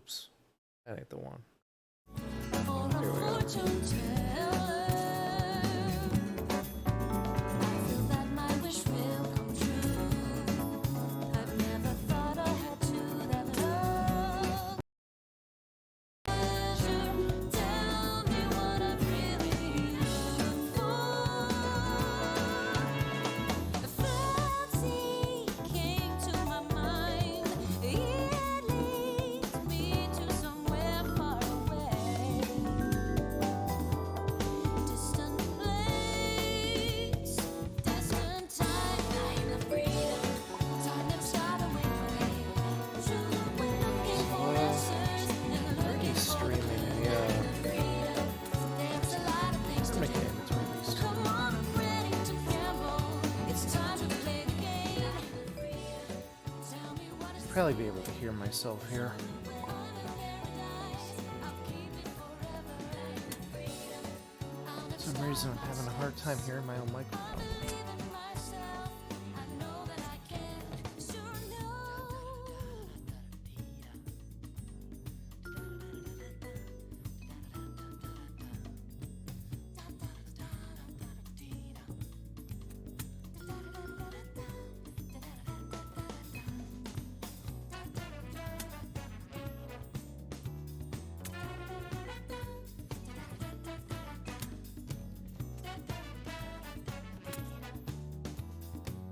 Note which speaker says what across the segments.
Speaker 1: Oops, that ain't the one. Here we go. Probably be able to hear myself here. For some reason I'm having a hard time hearing my own microphone.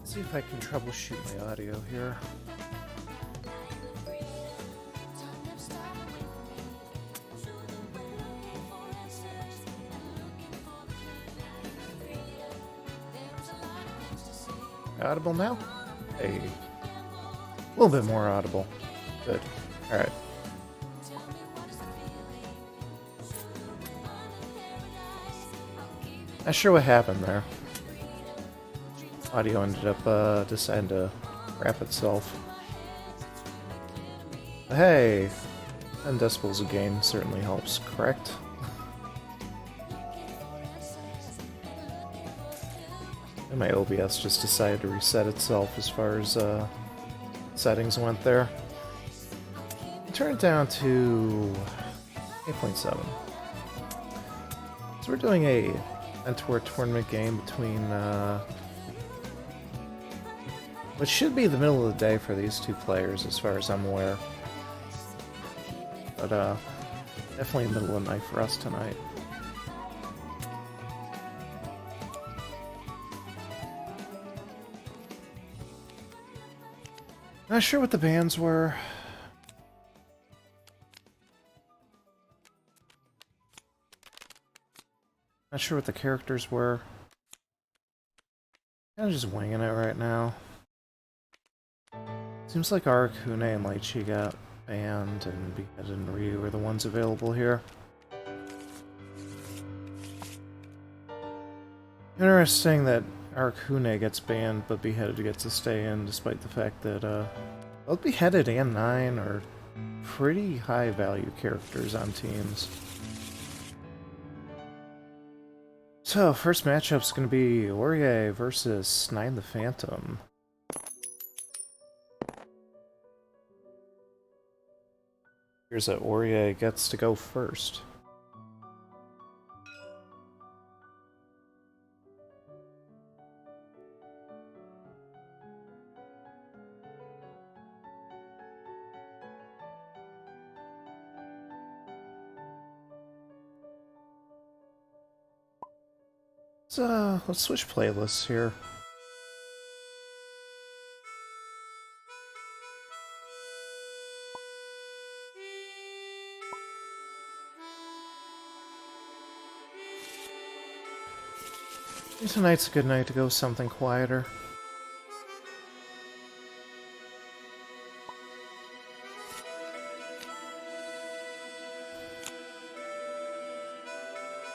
Speaker 1: See if I can troubleshoot my audio here. Audible now? Hey. A little bit more audible. Good. Alright. Not sure what happened there. Audio ended up deciding to wrap itself. But hey, 10 decibels a gain certainly helps, correct? And my OBS just decided to reset itself as far as settings went there. Turn it down to 8.7. So we're doing a Mentor tournament game between which should be the middle of the day for these two players, as far as I'm aware. But, definitely middle of the night for us tonight. Not sure what the bands were. Not sure what the characters were. Kinda just winging it right now. Seems like Arakune and Lychee got banned, and Beheaded and Ryu are the ones available here. Interesting that Arakune gets banned, but Beheaded gets to stay in, despite the fact that both Beheaded and Nine are pretty high value characters on teams. So, first matchup's gonna be Orie versus Nine the Phantom. Here's that Orie gets to go first. Let's switch playlists here. Tonight's a good night to go with something quieter.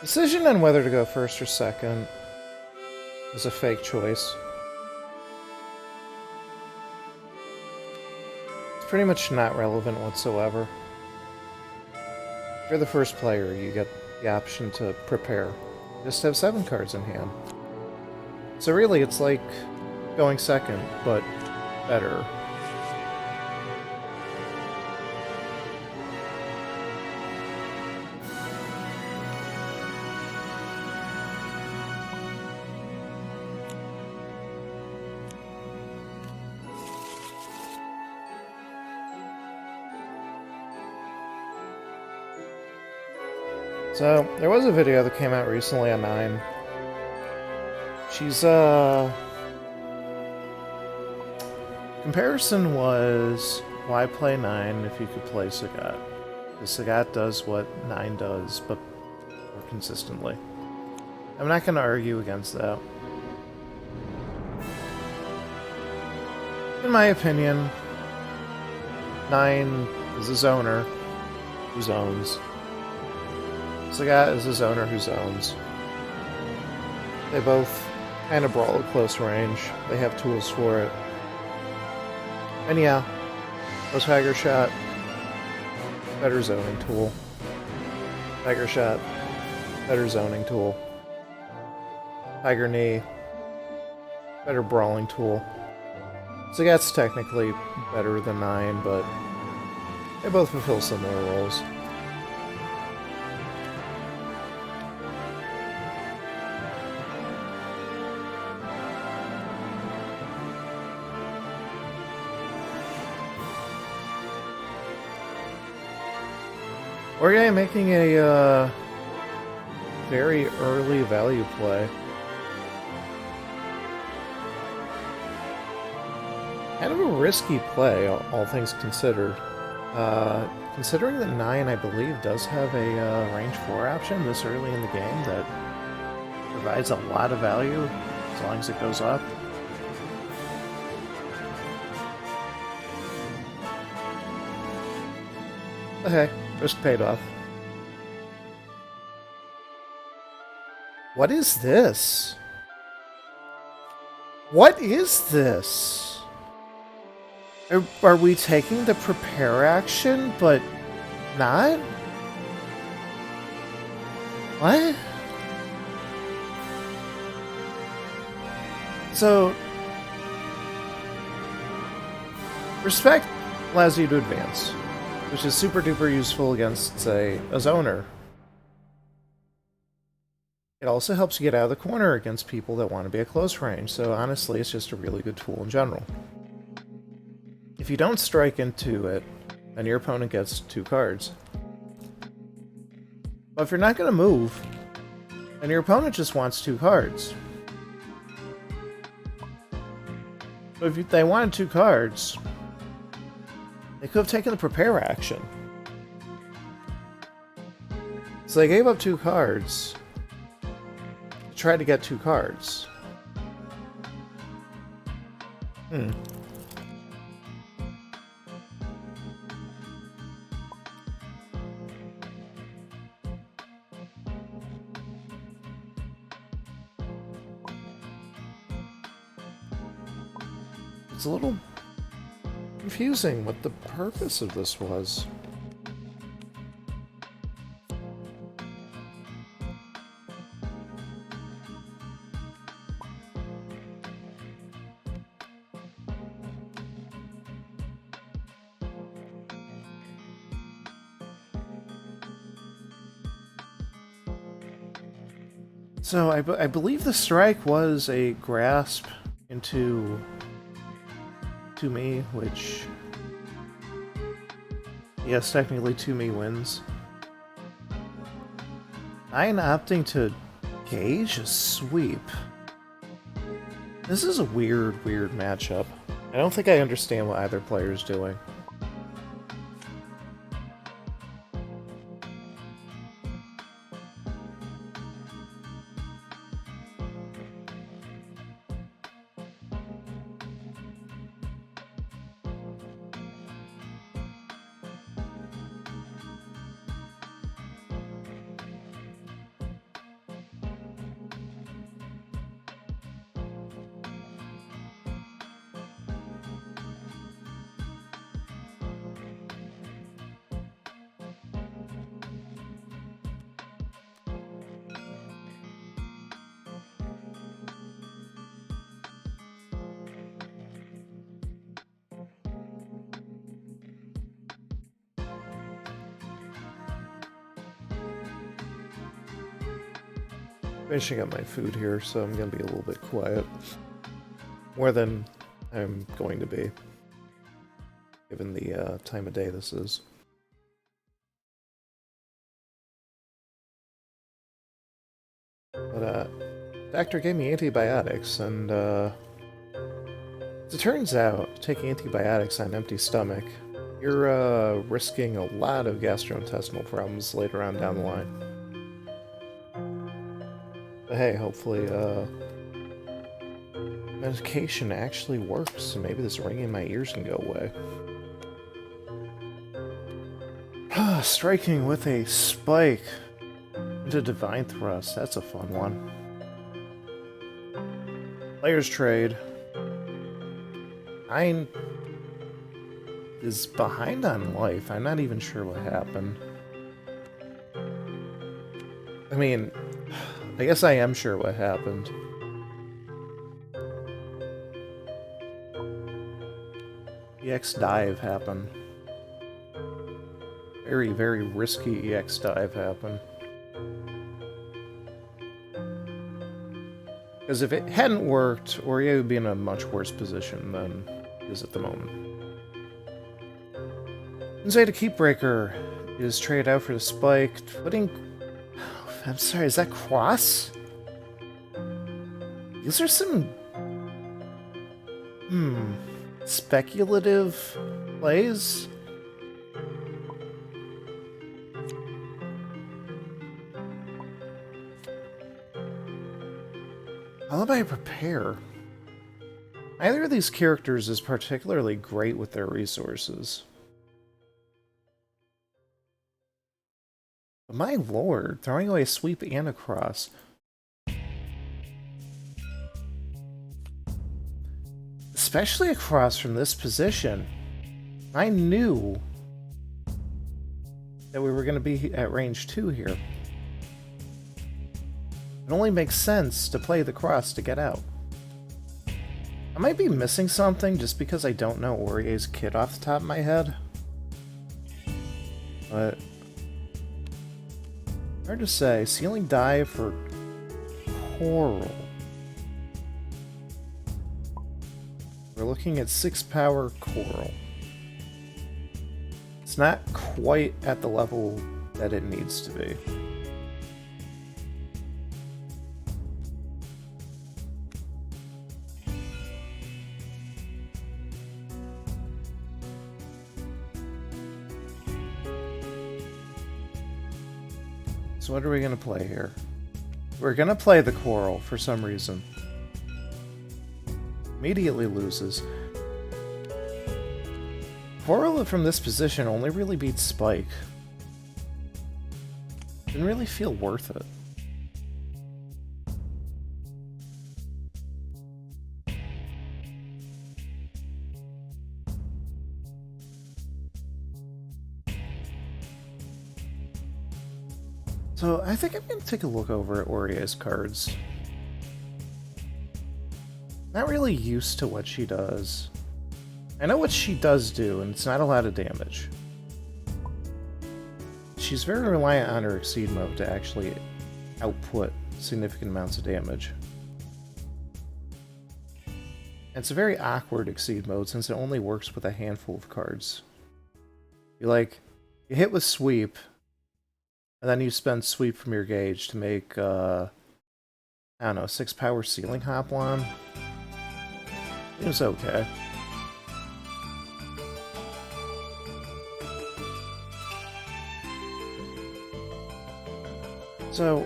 Speaker 1: Decision on whether to go first or second is a fake choice. It's pretty much not relevant whatsoever. If you're the first player, you get the option to prepare. Just have 7 cards in hand. So really, it's like going second, but better. So, there was a video that came out recently on 9. She's, comparison was, why play 9 if you could play Sagat? Because Sagat does what 9 does, but more consistently. I'm not going to argue against that. In my opinion, 9 is a zoner who zones. Sagat is a zoner who zones. They both kind of brawl at close range. They have tools for it. And yeah, Tiger Shot, better zoning tool. Tiger Shot, better zoning tool. Tiger Knee, better brawling tool. Sagat's technically better than 9, but they both fulfill similar roles. Or yeah, making a very early value play. Kind of a risky play, all things considered. Considering that 9, I believe, does have a range 4 option this early in the game that provides a lot of value as long as it goes up. Okay, risk paid off. What is this? What is this? Are we taking the prepare action, but not? What? So, respect allows you to advance, which is super duper useful against, say, a zoner. It also helps you get out of the corner against people that want to be at close range, so honestly, it's just a really good tool in general. If you don't strike into it, then your opponent gets 2 cards. But if you're not going to move, then your opponent just wants 2 cards. So if they wanted 2 cards, they could have taken the prepare action. So they gave up 2 cards to try to get 2 cards. It's a little confusing what the purpose of this was. So I believe the strike was a grasp into to me, which yes, technically 2-me wins. 9 opting to gauge a sweep. This is a weird matchup. I don't think I understand what either player is doing. Finishing up my food here, so I'm going to be a little bit quiet. More than I'm going to be, given the time of day this is. But, doctor gave me antibiotics, and, as it turns out, taking antibiotics on an empty stomach, you're, risking a lot of gastrointestinal problems later on down the line. But hey, hopefully, medication actually works, so maybe this ringing in my ears can go away. Striking with a spike into Divine Thrust, that's a fun one. Players trade. Nine is behind on life. I'm not even sure what happened. I mean, I guess I am sure what happened. EX dive happened. Very, very risky EX dive happened. Because if it hadn't worked, Oreo would be in a much worse position than he is at the moment. Zeta Keepbreaker is traded out for the spike, putting... I'm sorry, is that cross? These are some... speculative plays? Alibi Prepare. Neither of these characters is particularly great with their resources. But my lord, throwing away a sweep and a cross. Especially a cross from this position. I knew that we were going to be at range 2 here. It only makes sense to play the cross to get out. I might be missing something just because I don't know Aurier's kit off the top of my head. But... hard to say. Ceiling dive for Coral. We're looking at 6 power Coral. It's not quite at the level that it needs to be. So what are we going to play here? We're going to play the Coral for some reason. Immediately loses. Coral from this position only really beats Spike. Didn't really feel worth it. So I think I'm going to take a look over at Aurier's cards. Not really used to what she does. I know what she does do, and it's not a lot of damage. She's very reliant on her Exceed mode to actually output significant amounts of damage. It's a very awkward Exceed mode since it only works with a handful of cards. You hit with Sweep, and then you spend Sweep from your gauge to make, I don't know, 6 power Ceiling Hoplon. It was okay. So,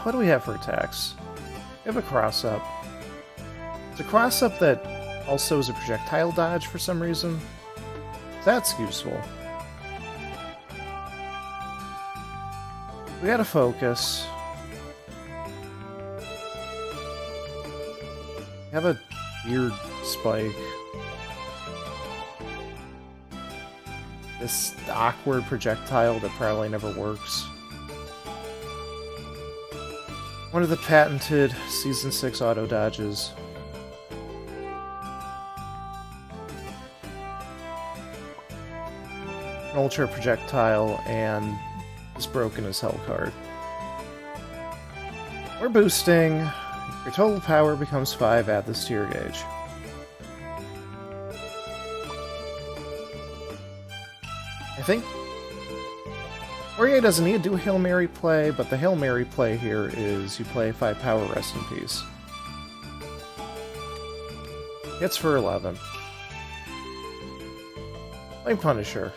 Speaker 1: what do we have for attacks? We have a cross-up. It's a cross-up that also is a projectile dodge for some reason. That's useful. We gotta focus. We have a weird spike. This awkward projectile that probably never works. One of the patented Season 6 auto dodges. An ultra projectile and this broken as hell card. We're boosting. Your total power becomes 5, add this to your gauge. I think Aurier doesn't need to do a Hail Mary play, but the Hail Mary play here is you play 5 power, rest in peace. Hits for 11. Flame Punisher.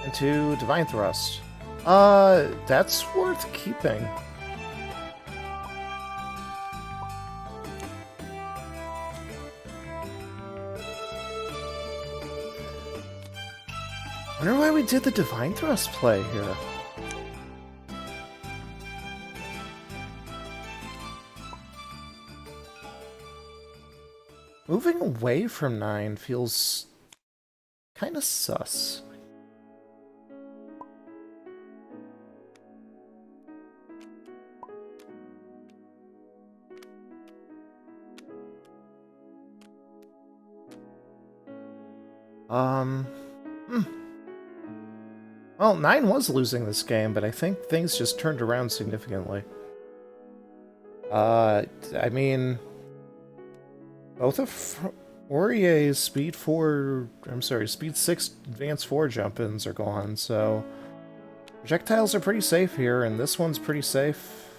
Speaker 1: Into Divine Thrust. That's worth keeping. I wonder why we did the Divine Thrust play here. Moving away from 9 feels kind of sus. Well, 9 was losing this game, but I think things just turned around significantly. I mean, both of Aurier's speed 6 advanced 4 jump-ins are gone, so projectiles are pretty safe here, and this one's pretty safe.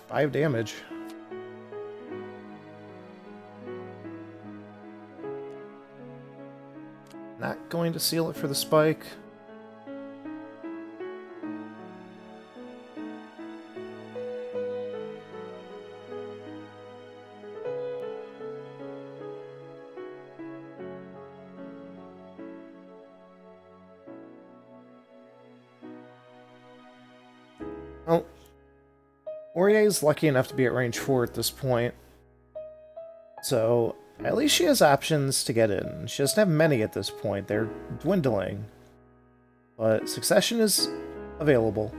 Speaker 1: 5 damage. Not going to seal it for the spike. Well, Aurier's lucky enough to be at range 4 at this point, so at least she has options to get in. She doesn't have many at this point, they're dwindling, but Succession is available.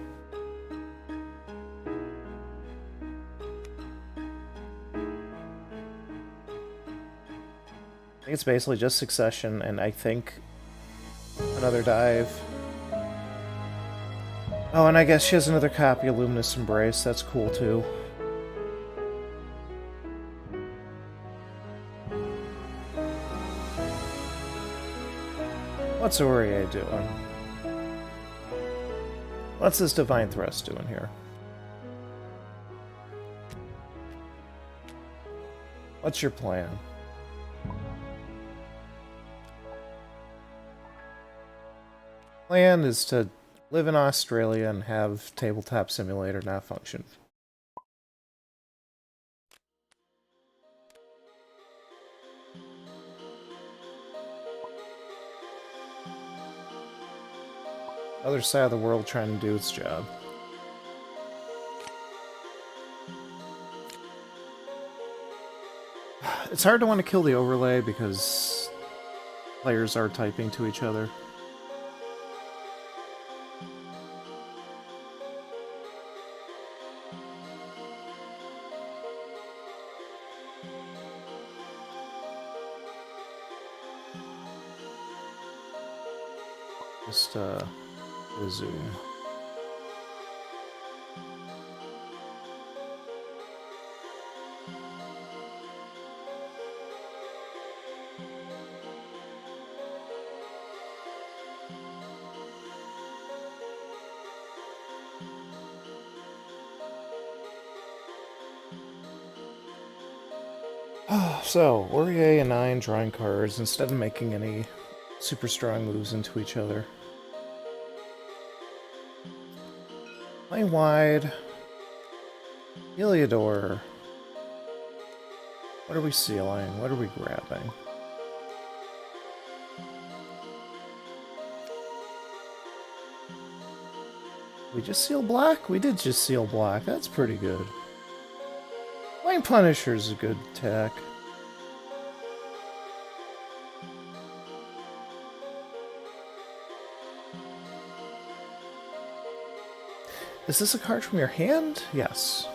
Speaker 1: I think it's basically just Succession, and I think another dive. Oh, and I guess she has another copy of Luminous Embrace. That's cool, too. What's Aurier doing? What's this Divine Thrust doing here? What's your plan? Plan is to live in Australia and have Tabletop Simulator not function. Other side of the world trying to do its job. It's hard to want to kill the overlay because players are typing to each other. Just, zoom. So, Aurier and 9 drawing cards instead of making any super strong moves into each other. Playing wide. Heliodor. What are we sealing? What are we grabbing? We just seal black? We did just seal black. That's pretty good. Flame Punisher is a good attack. Is this a card from your hand? Yes.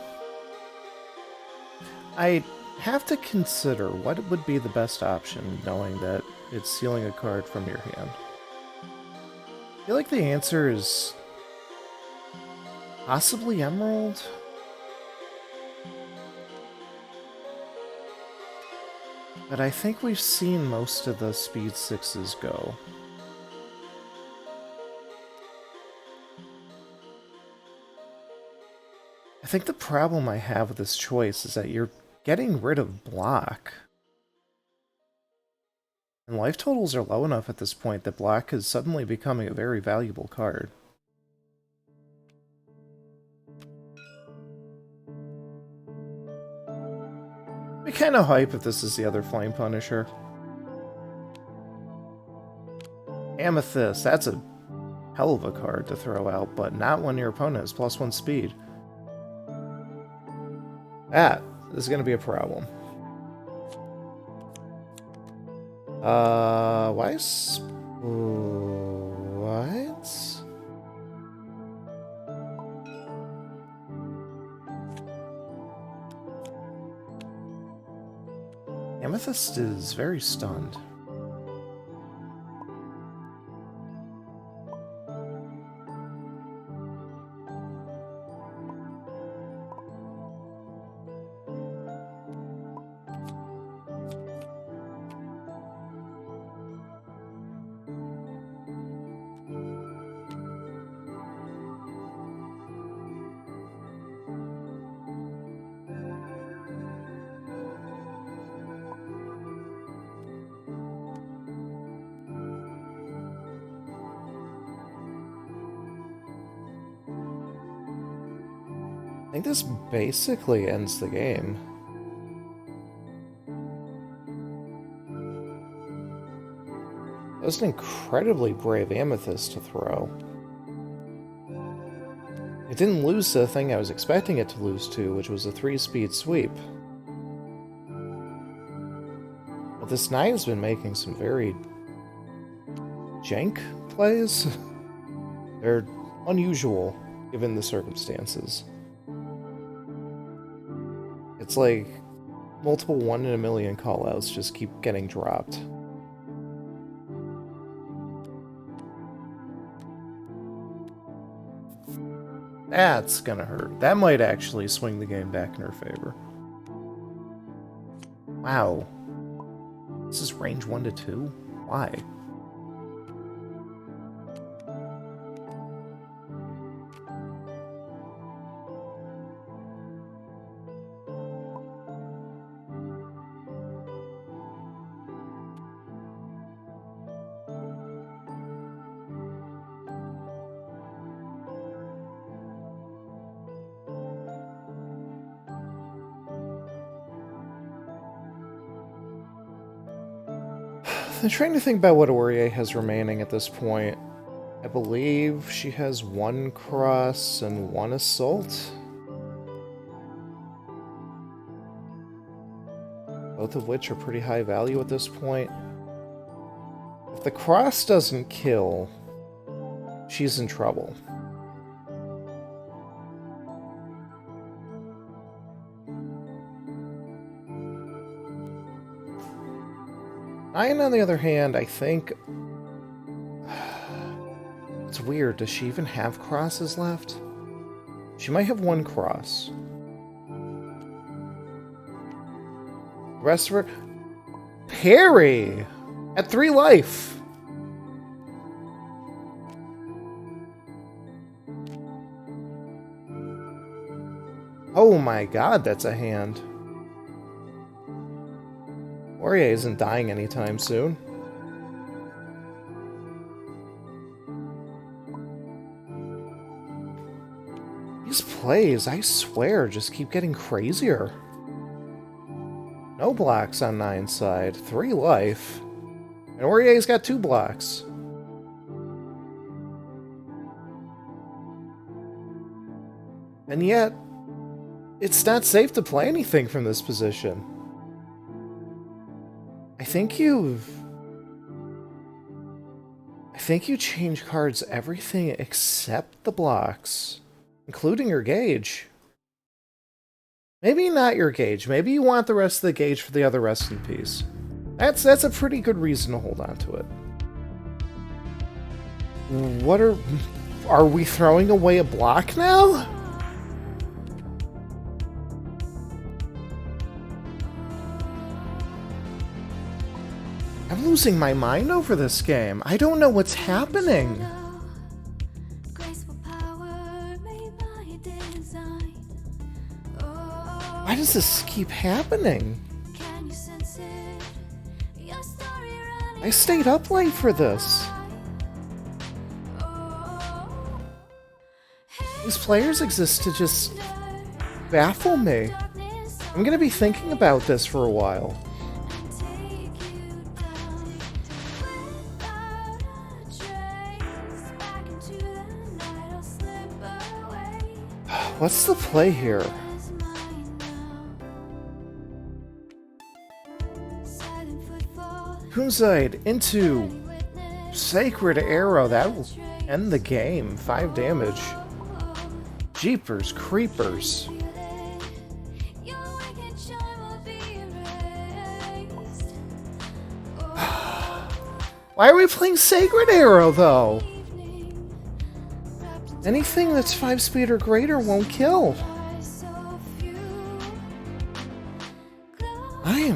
Speaker 1: I have to consider what would be the best option, knowing that it's sealing a card from your hand. I feel like the answer is possibly Emerald? But I think we've seen most of the speed 6s go. I think the problem I have with this choice is that you're getting rid of block. And life totals are low enough at this point that block is suddenly becoming a very valuable card. Be kind of hype if this is the other Flame Punisher. Amethyst, that's a hell of a card to throw out, but not when your opponent has +1 speed. That is going to be a problem. Why is... What? Amethyst is very stunned. I think this basically ends the game. That was an incredibly brave Amethyst to throw. It didn't lose to the thing I was expecting it to lose to, which was a 3-speed sweep. But this knight has been making some very jank plays. They're unusual, given the circumstances. It's like multiple 1 in a million callouts just keep getting dropped. That's gonna hurt. That might actually swing the game back in her favor. Wow. This is range 1 to 2? Why? I'm trying to think about what Aurier has remaining at this point. I believe she has 1 cross and 1 assault. Both of which are pretty high value at this point. If the cross doesn't kill, she's in trouble. Ian, on the other hand, I think... It's weird. Does she even have crosses left? She might have 1 cross. The rest of her... Parry! At 3 life! Oh my god, that's a hand. Aurier isn't dying anytime soon. These plays, I swear, just keep getting crazier. No blocks on 9's side, 3 life. And Aurier's got 2 blocks. And yet, it's not safe to play anything from this position. I think you change cards everything except the blocks, including your gauge. Maybe not your gauge. Maybe you want the rest of the gauge for the other resting piece. That's a pretty good reason to hold on to it. What are we throwing away a block now? I'm losing my mind over this game. I don't know what's happening. Why does this keep happening? I stayed up late for this. These players exist to just baffle me. I'm gonna be thinking about this for a while. What's the play here? Kunzite into Sacred Arrow. That will end the game. 5 damage. Jeepers creepers. Why are we playing Sacred Arrow, though? Anything that's 5 speed or greater won't kill. I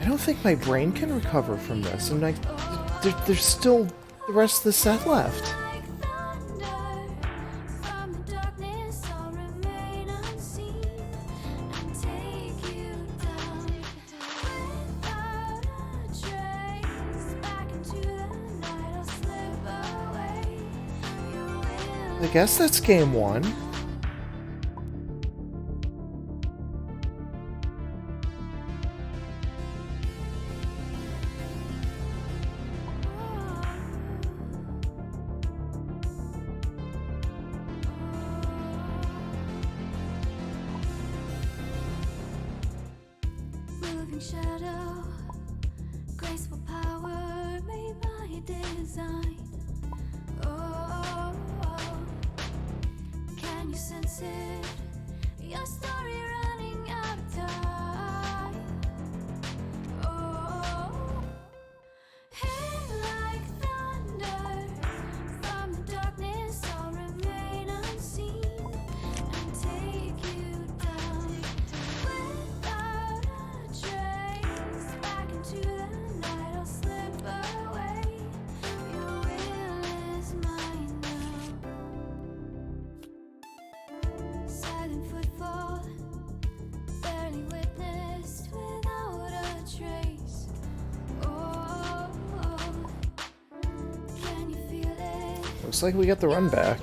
Speaker 1: don't think my brain can recover from this, and there's still the rest of the set left. I guess that's game 1.
Speaker 2: Shadow, graceful power made by design. Oh, can you sense it? Your story running out of time. Oh, hit like thunder from the darkness, I'll remain unseen and take you down without a trace. Back into the night, I'll slip away. Your will is mine now. Silent footfall, barely witnessed without a trace. Oh, can you feel it?
Speaker 1: Looks like we get the run back.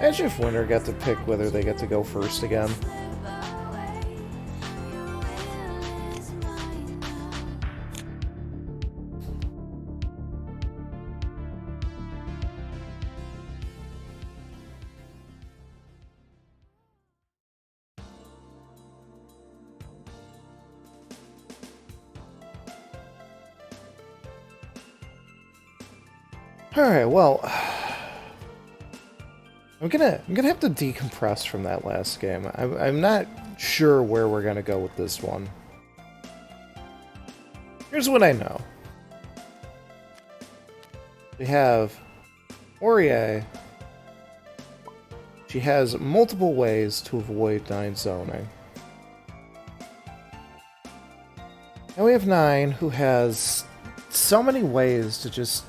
Speaker 1: Imagine if Winter got to pick whether they get to go first again. Alright, well, I'm gonna have to decompress from that last game. I'm not sure where we're gonna go with this one. Here's what I know. We have Orie. She has multiple ways to avoid 9 zoning. And we have 9, who has so many ways to just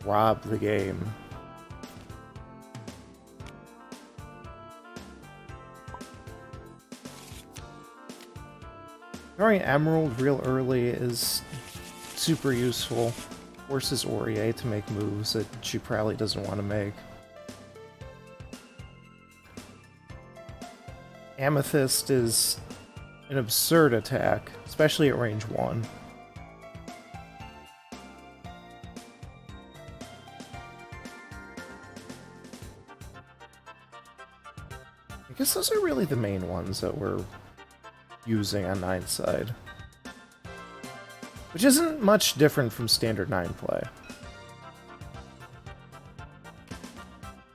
Speaker 1: rob the game. Throwing Emerald real early is super useful. Forces Orie to make moves that she probably doesn't want to make. Amethyst is an absurd attack, especially at range 1. I guess those are really the main ones that we're using on 9's side. Which isn't much different from standard 9 play.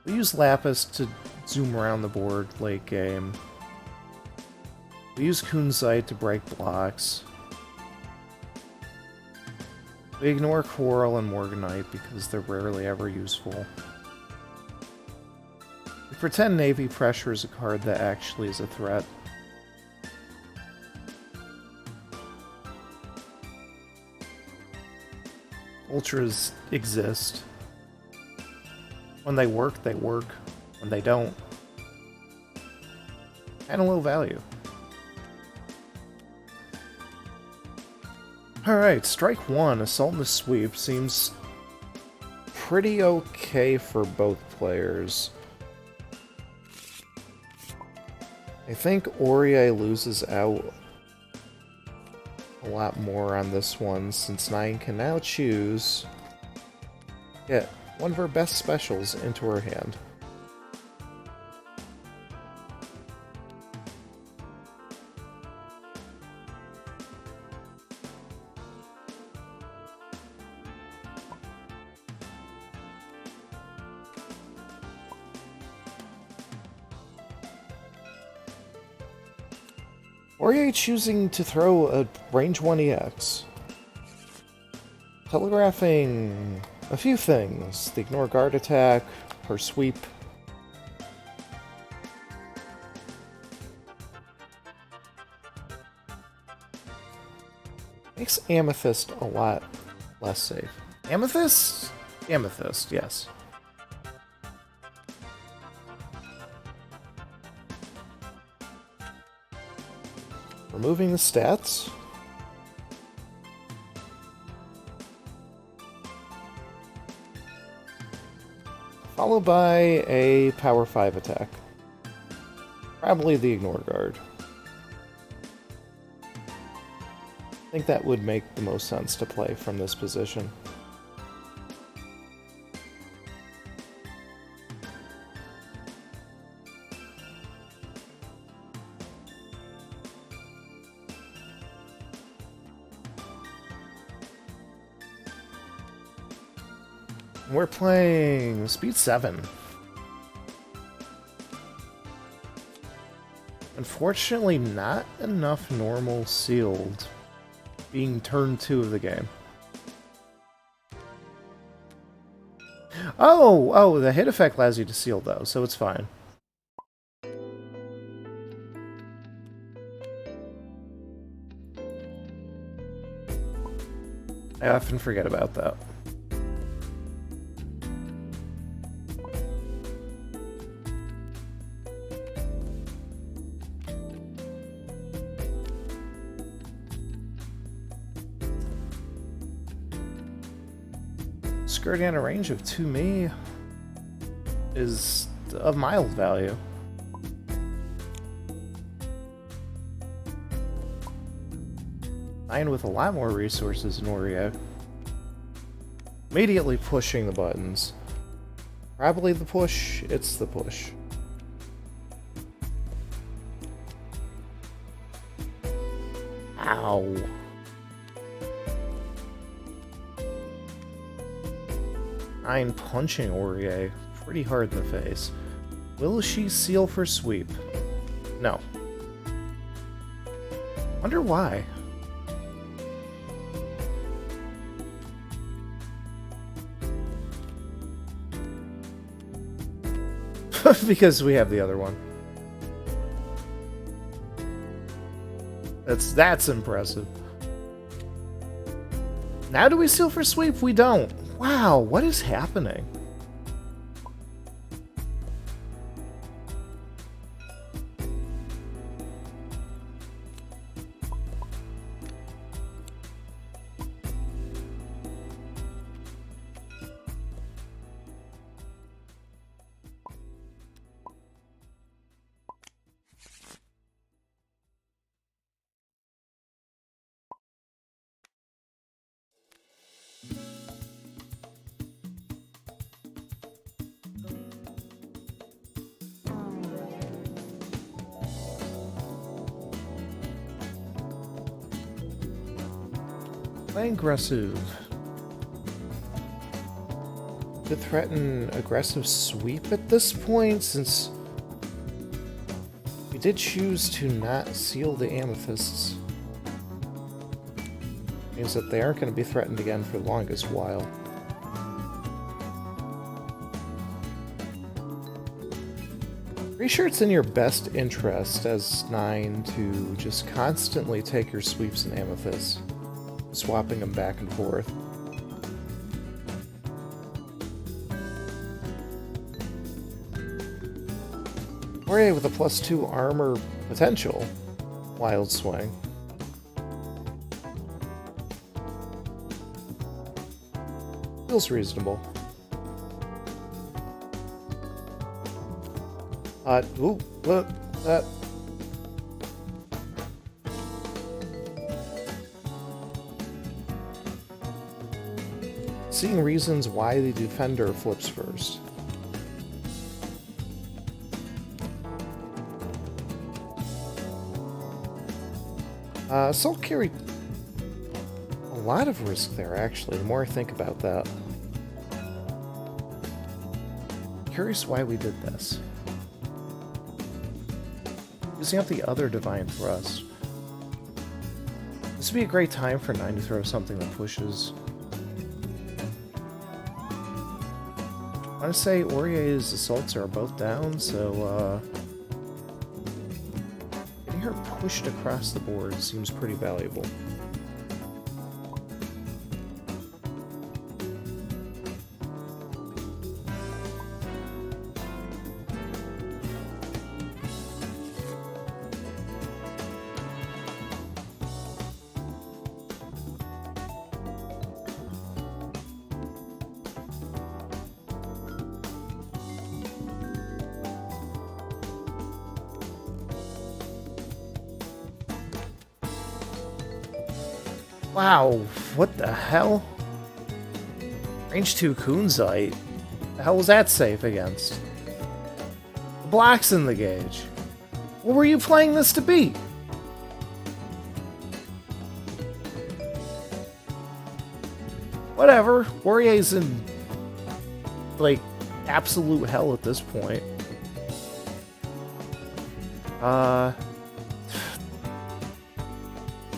Speaker 1: We use Lapis to zoom around the board late game. We use Kunzite to break blocks. We ignore Quarrel and Morganite because they're rarely ever useful. We pretend Navy Pressure is a card that actually is a threat. Ultras exist. When they work, they work. When they don't, kind of low value. Alright, strike 1, Assault and the Sweep seems pretty okay for both players. I think Aurier loses out a lot more on this one, since 9 can now choose get one of her best specials into her hand. Aurier choosing to throw a range 1 EX. Telegraphing a few things. The ignore guard attack, her sweep. Makes Amethyst a lot less safe. Amethyst? Amethyst, yes. Removing the stats. Followed by a Power 5 attack. Probably the Ignore Guard. I think that would make the most sense to play from this position. We're playing Speed 7. Unfortunately, not enough normal sealed, being turn 2 of the game. Oh, the hit effect allows you to seal though, so it's fine. I often forget about that. Skirting at a range of 2 me is of mild value. Nine with a lot more resources than Oreo. Immediately pushing the buttons. Probably the push, it's the push. Ow. Nine punching Aurier pretty hard in the face. Will she seal for sweep? No. Wonder why. Because we have the other one. That's impressive. Now do we seal for sweep? We don't. Wow, what is happening? Playing aggressive. To threaten aggressive sweep at this point, since we did choose to not seal the amethysts. Means that they aren't going to be threatened again for the longest while. Pretty sure it's in your best interest as 9 to just constantly take your sweeps and amethysts, swapping them back and forth. Warrior with a +2 armor potential. Wild swing. Feels reasonable. Ooh, look, that. Seeing reasons why the defender flips first. Assault carried a lot of risk there, actually, the more I think about that. Curious why we did this. Using up the other Divine Thrust. This would be a great time for 9 to throw something that pushes. I want to say Aurier's assaults are both down, so getting her pushed across the board seems pretty valuable. Wow, what the hell? Range 2 Kunzite? The hell was that safe against? The black's in the gauge. What were you playing this to be? Whatever. Warrior's in, like, absolute hell at this point.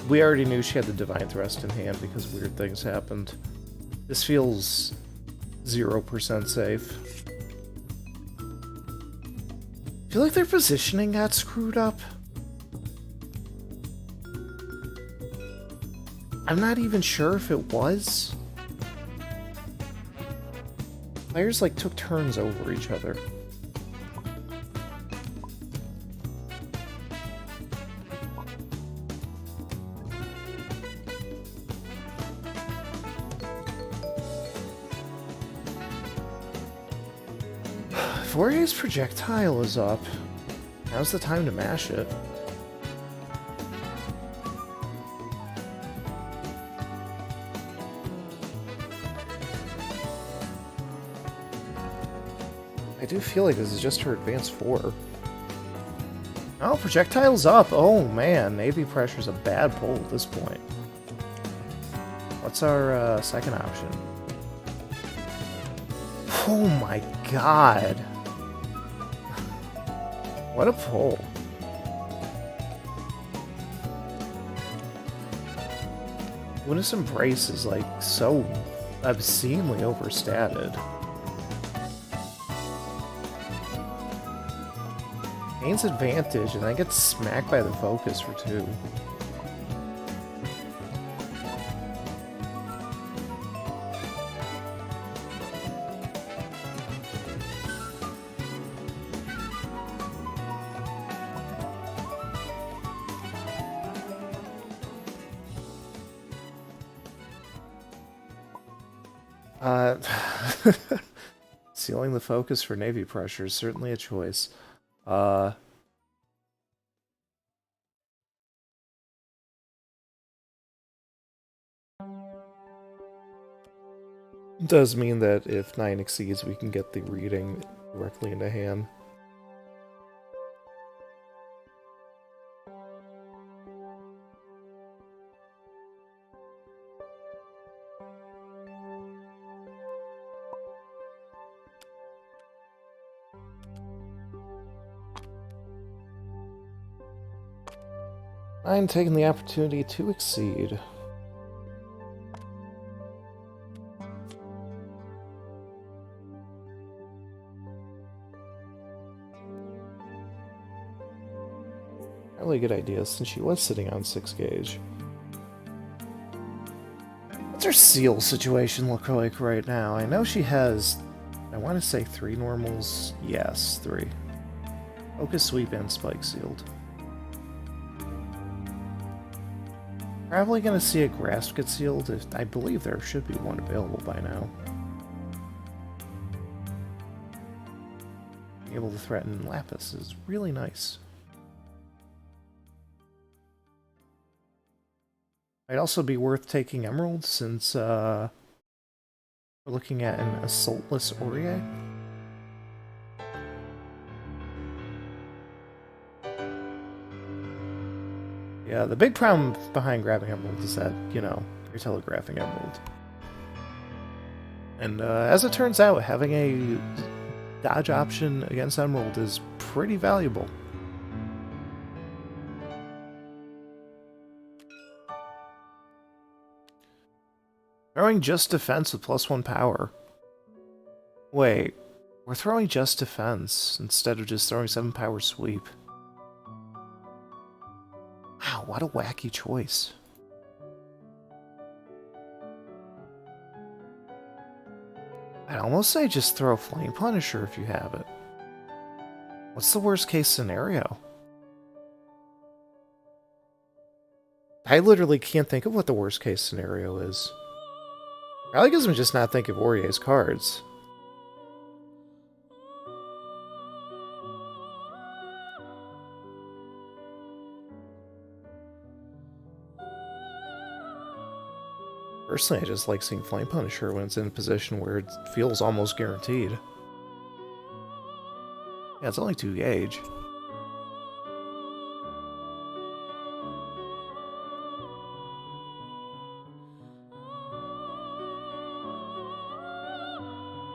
Speaker 1: We already knew she had the Divine Thrust in hand because weird things happened. This feels 0% safe. I feel like their positioning got screwed up. I'm not even sure if it was. Players, like, took turns over each other. If Warrior's projectile is up, now's the time to mash it. I do feel like this is just her advance 4. Oh, projectile's up. Oh man, Navy Pressure's a bad pull at this point. What's our second option? Oh my god. What a pull. Luna's Embrace is like so obscenely overstated. Gains advantage and then gets smacked by the focus for 2. Sealing the focus for Navy Pressure is certainly a choice. Does mean that if 9 exceeds, we can get the reading directly into hand. I'm taking the opportunity to exceed. Probably a good idea since she was sitting on 6 gauge. What's her seal situation look like right now? I know she has, I want to say 3 normals. Yes, 3. Focus Sweep and Spike Sealed. Probably going to see a Grasp get sealed. I believe there should be one available by now. Being able to threaten Lapis is really nice. Might also be worth taking Emerald since we're looking at an Assaultless Aurier. Yeah, the big problem behind grabbing Emerald is that, you know, you're telegraphing Emerald. And as it turns out, having a dodge option against Emerald is pretty valuable. Throwing just defense with +1 power. Wait, we're throwing just defense instead of just throwing 7 power sweep. Wow, what a wacky choice. I'd almost say just throw Flame Punisher if you have it. What's the worst case scenario? I literally can't think of what the worst case scenario is. Probably because I'm just not thinking of Aurier's cards. Personally, I just like seeing Flame Punisher when it's in a position where it feels almost guaranteed. Yeah, it's only 2 gauge.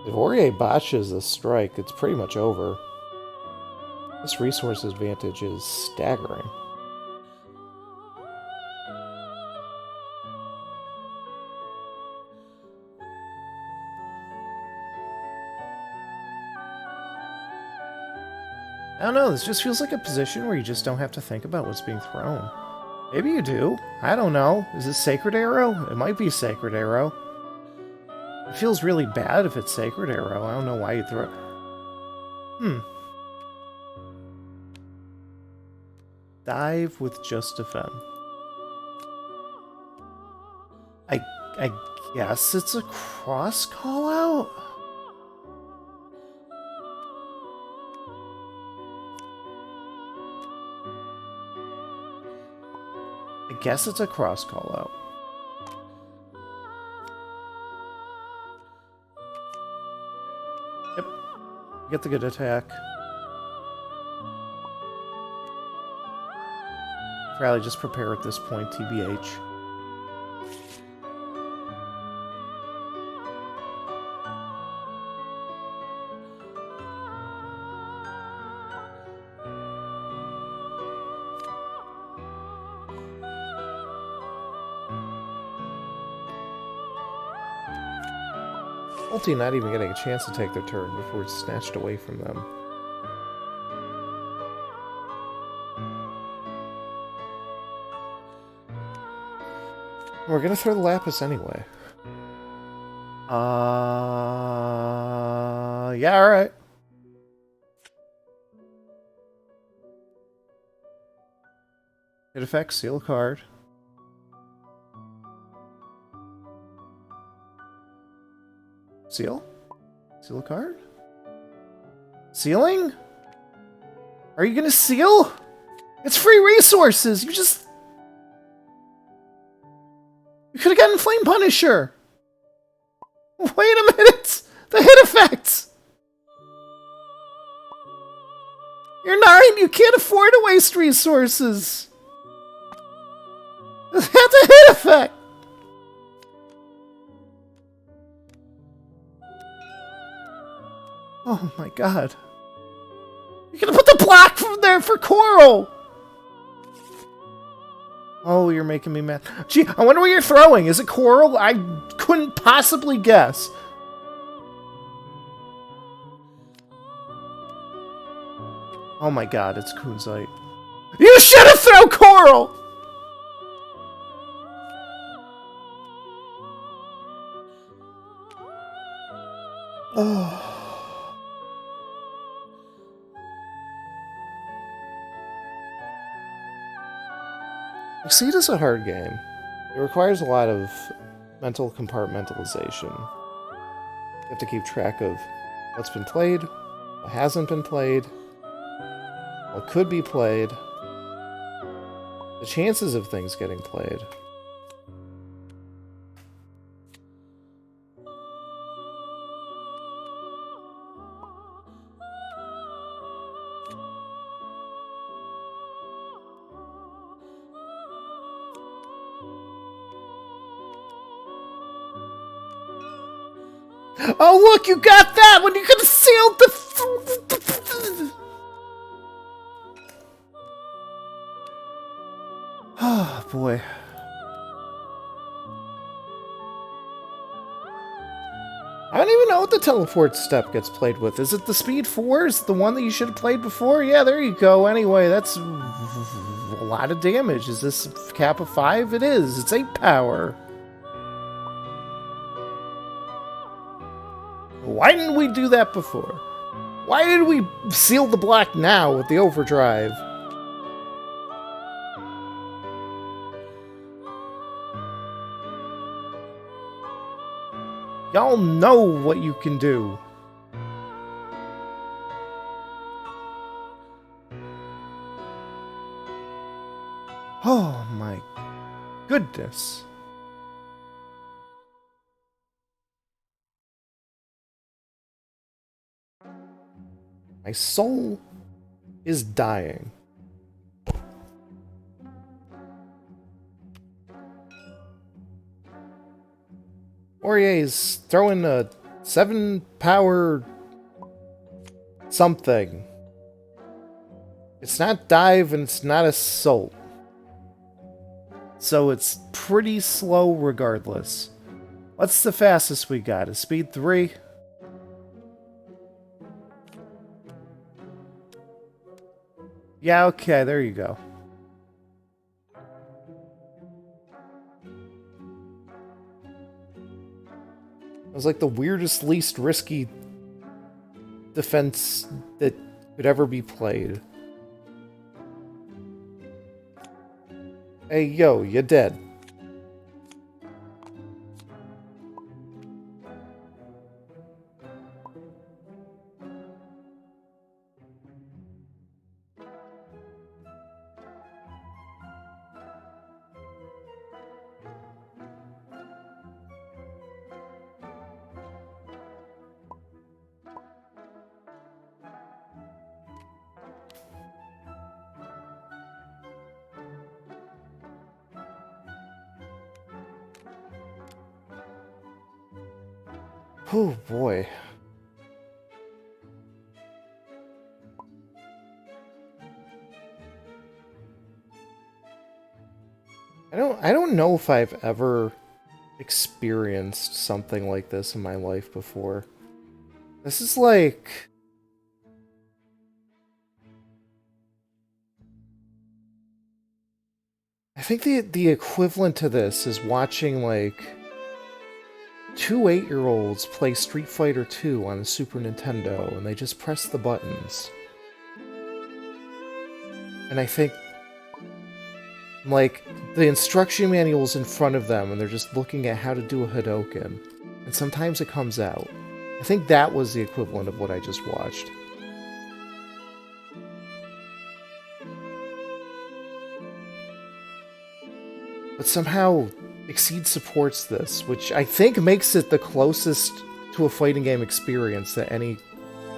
Speaker 1: If Aurier botches a strike, it's pretty much over. This resource advantage is staggering. I don't know, this just feels like a position where you just don't have to think about what's being thrown. Maybe you do. I don't know. Is this Sacred Arrow? It might be Sacred Arrow. It feels really bad if it's Sacred Arrow. I don't know why you throw it. Dive with just defend. I guess it's a cross call out? I guess it's a cross call out. Yep. Get the good attack. Probably just prepare at this point, TBH. Ulti not even getting a chance to take their turn before it's snatched away from them. We're gonna throw the Lapis anyway. Yeah, alright. It affects seal card. Seal? Seal a card? Sealing? Are you gonna seal? It's free resources! You could have gotten Flame Punisher! Wait a minute! The hit effect! You're 9! You can't afford to waste resources! That's a hit effect! Oh my god. You're gonna put the block from there for Coral! Oh, you're making me mad. Gee, I wonder what you're throwing. Is it coral? I couldn't possibly guess. Oh my god, it's kunzite. You should have thrown coral! Oh. Exceed is a hard game. It requires a lot of mental compartmentalization. You have to keep track of what's been played, what hasn't been played, what could be played, the chances of things getting played. Oh look, you got that when you could have sealed the... Oh boy. I don't even know what the teleport step gets played with. Is it the speed 4? Is it the one that you should have played before? Yeah, there you go. Anyway, that's a lot of damage. Is this cap of 5? It is. It's 8 power. Why didn't we do that before? Why did we seal the block now with the overdrive? Y'all know what you can do. Oh my goodness. My soul is dying. Aurier's throwing a 7 power something. It's not dive and it's not assault. So it's pretty slow regardless. What's the fastest we got? A speed 3? Yeah, okay, there you go. It was like the weirdest, least risky defense that could ever be played. Hey, yo, you're dead. Oh boy. I don't know if I've ever experienced something like this in my life before. This is like... I think the equivalent to this is watching like 2 8-year-olds play Street Fighter 2 on the Super Nintendo, and they just press the buttons. And I think, like, the instruction manual's in front of them, and they're just looking at how to do a Hadoken. And sometimes it comes out. I think that was the equivalent of what I just watched. But somehow, Exceed supports this, which I think makes it the closest to a fighting game experience that any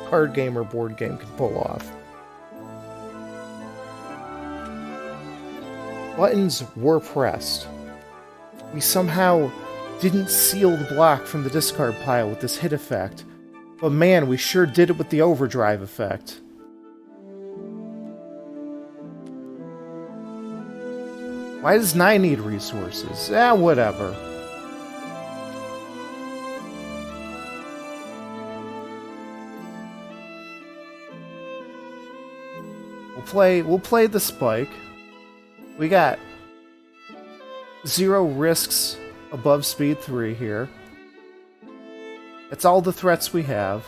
Speaker 1: card game or board game can pull off. Buttons were pressed. We somehow didn't seal the block from the discard pile with this hit effect, but man, we sure did it with the overdrive effect. Why does 9 need resources? Eh, whatever. We'll play the spike. We got 0 risks above speed 3 here. That's all the threats we have.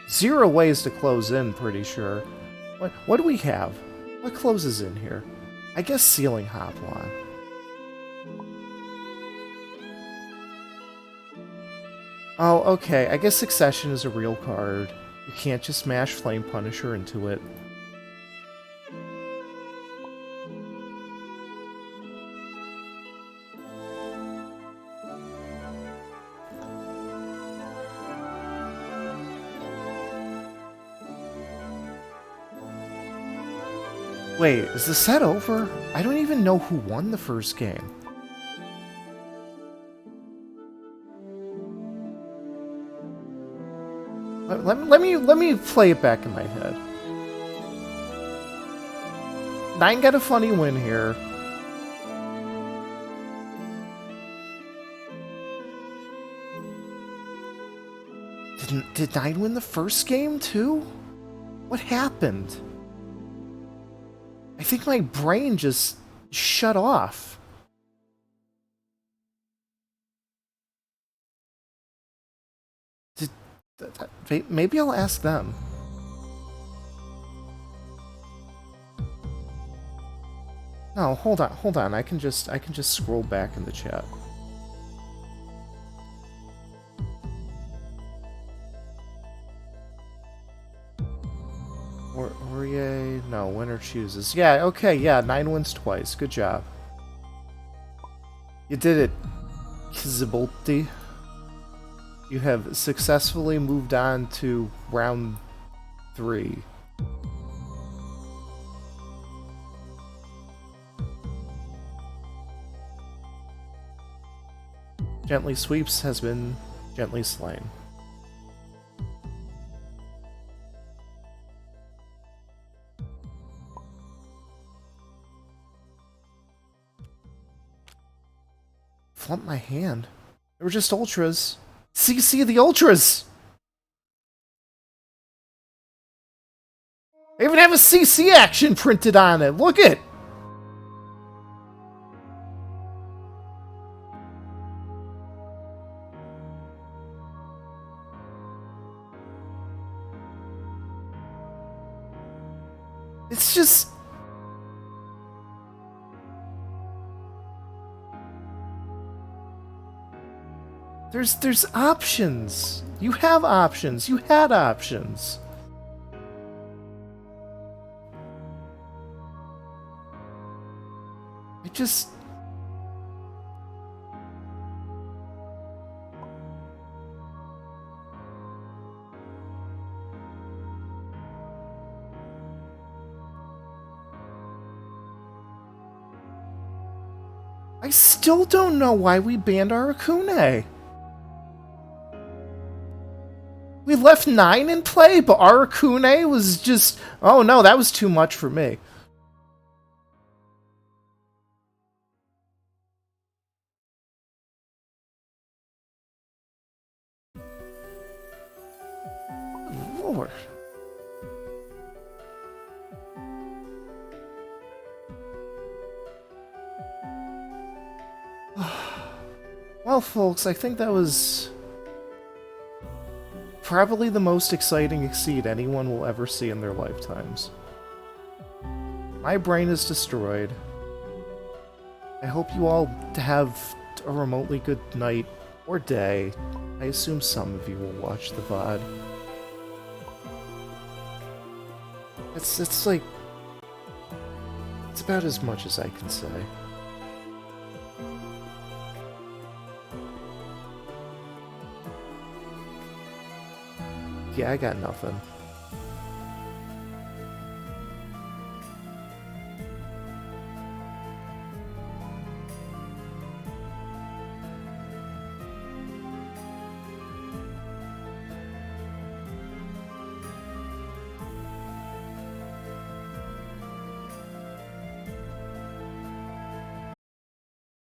Speaker 1: 0 ways to close in, pretty sure. What do we have? What closes in here? I guess Ceiling Hoplon. Oh, okay. I guess Succession is a real card. You can't just mash Flame Punisher into it. Wait, is the set over? I don't even know who won the first game. Let me play it back in my head. 9 got a funny win here. Did 9 win the first game too? What happened? I think my brain just shut off. Maybe I'll ask them. No, hold on. I can just scroll back in the chat. Aurier, no, winner chooses. Yeah, okay, yeah, 9 wins twice. Good job. You did it, KzbUlti. You have successfully moved on to round 3. Gentlysweeps has been gently slain. Flump my hand. They were just ultras. CC the ultras! They even have a CC action printed on it. Look it! It's just... There's options. You have options. You had options. I just... I still don't know why we banned Arakune. We left 9 in play, but Arakune was just... Oh no, that was too much for me. Lord. Well, folks, I think that was... probably the most exciting exceed anyone will ever see in their lifetimes. My brain is destroyed. I hope you all have a remotely good night or day. I assume some of you will watch the VOD. It's like... it's about as much as I can say. Yeah, I got nothing.